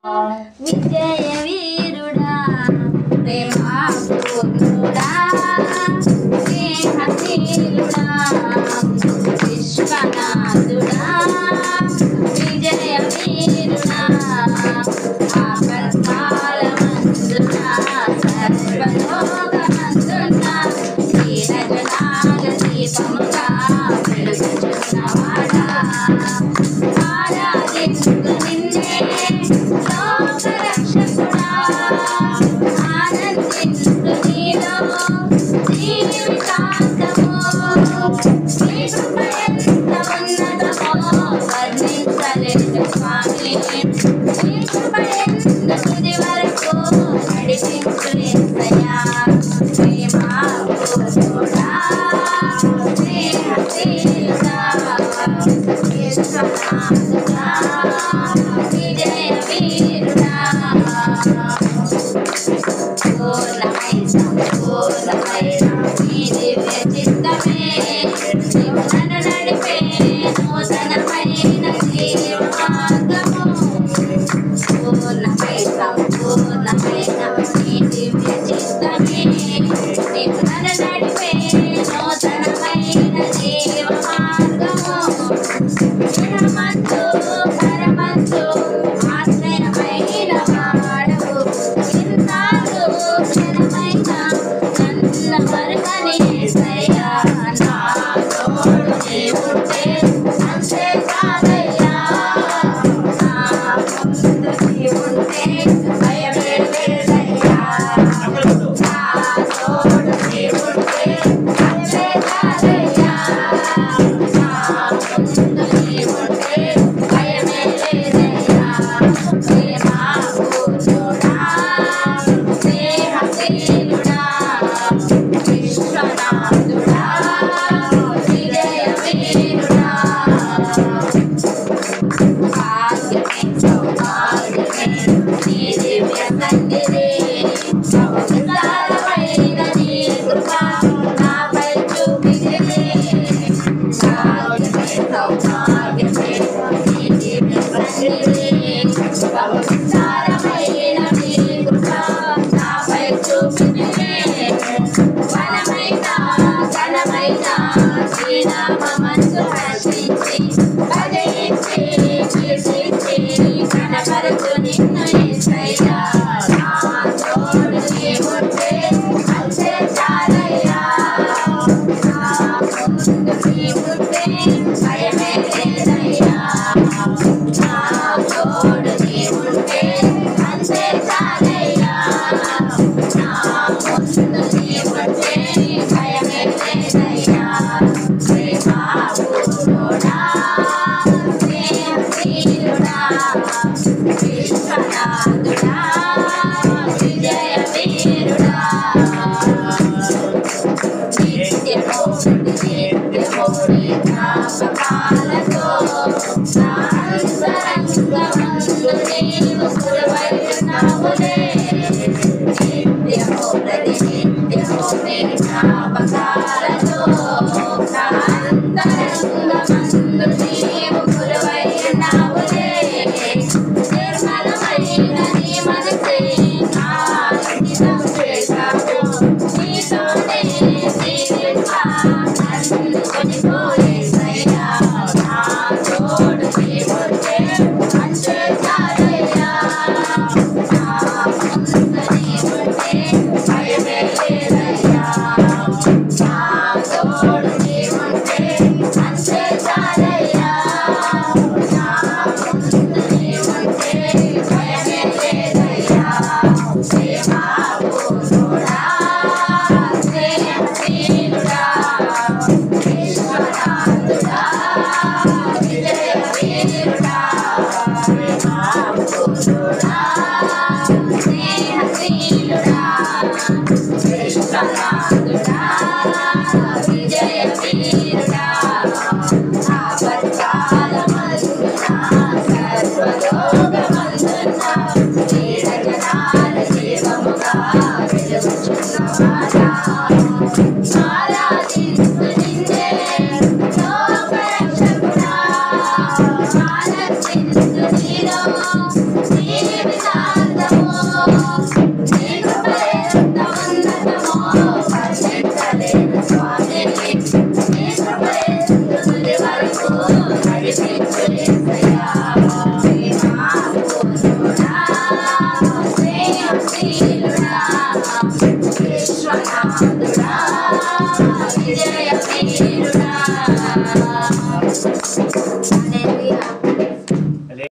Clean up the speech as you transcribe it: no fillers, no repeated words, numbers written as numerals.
విజయ వీరుడా ప్రేమా పూర్ణుడా స్నేహశీలుడా విశ్వనాథుడా విజయ వీరుడా ఆపత్కాలమందున సర్వలోకమందున దీనజనాల దీపముగా వెలుగుచున్నవాడా ఆరాధించు నిన్నే లోకరక్షకుడా ఆనందించు నీలో జీవితాంతము నీ కృప ఎంత ఉన్నతమో వర్ణించలేను స్వామి నీ కృప ఎంత తుది వరకు నడిపించు యేసయ్యా ప్రేమా పూర్ణుడా స్నేహశీలుడా విశ్వనాథుడా విజయ వీరుడా పూర్ణమైన నీ దివ్య చిత్తమే నీవు నన్ను నడిపే నూతనమైన జీవ మార్గము పూర్ణమైన నీ దివ్య చిత్తమే నీవు నన్ను నడిపే నూతనమైన జీవ మార్గము పరమంతు ఆశ్రయమైన వాడవు ఇన్నాళ్ళు క్షణమైన నన్న వరకని యేసయ్యా నా తోడు నీవుంటే అంతే చాలయ్యా నా ముందు నీవుంటే భయమే లేదయ్యా నా తోడు నీవుంటే అంతే చాలయ్యా నా ముందు నీవుంటే భయమే లేదయ్యా ప్రేమా పూర్ణుడా స్నేహశీలుడా విశ్వనాథుడా విజయ వీరుడా భాగ్యమే సౌభాగ్యమే నీ దివ్య సన్నిధి విశాలమైన నీ కృప నాపై చూపితివి భాగ్యమే సౌభాగ్యమే నీ దివ్య సన్నిధి విశాలమైన నీ కృప నాపై చూపితివి బలమైన ఘనమైన నీ నామమందు హర్షించి భజయించి కీర్తించి కనపరచు నిన్ను యేసయ్యా నా తోడు నీవుంటే అంతే చాలయ్యా నా ముందు నీవుంటే భయమే లేదయ్యా నా తోడు నీవుంటే అంతే చాలయ్యా నా ముందు నీవుంటే భయమే లేదయ్యా ప్రేమా పూర్ణుడా స్నేహశీలుడా విశ్వనాథుడా విజయ వీరుడా నిత్యము నీ జ్ఞాపకాలతో నా అంతరంగమందు నీవు కురువైనావులే నిత్యము ప్రతినిత్యము నీ జ్ఞాపకాలతో నా అంతరంగమందు నీవు కురువైనావులే నిర్మలమైన నీ మనసే నా అంకితం చేశావు నీతోనే జీవింప అందుకొని పోయేసయ్యా నా తోడు నీవుంటే అంతే చాలయ్యా నా ముందు నీవుంటే భయమే లేదయ్యా నా తోడు నీవుంటే అంతే చాలయ్యా విజయ వీరుడా హల్లెలూయా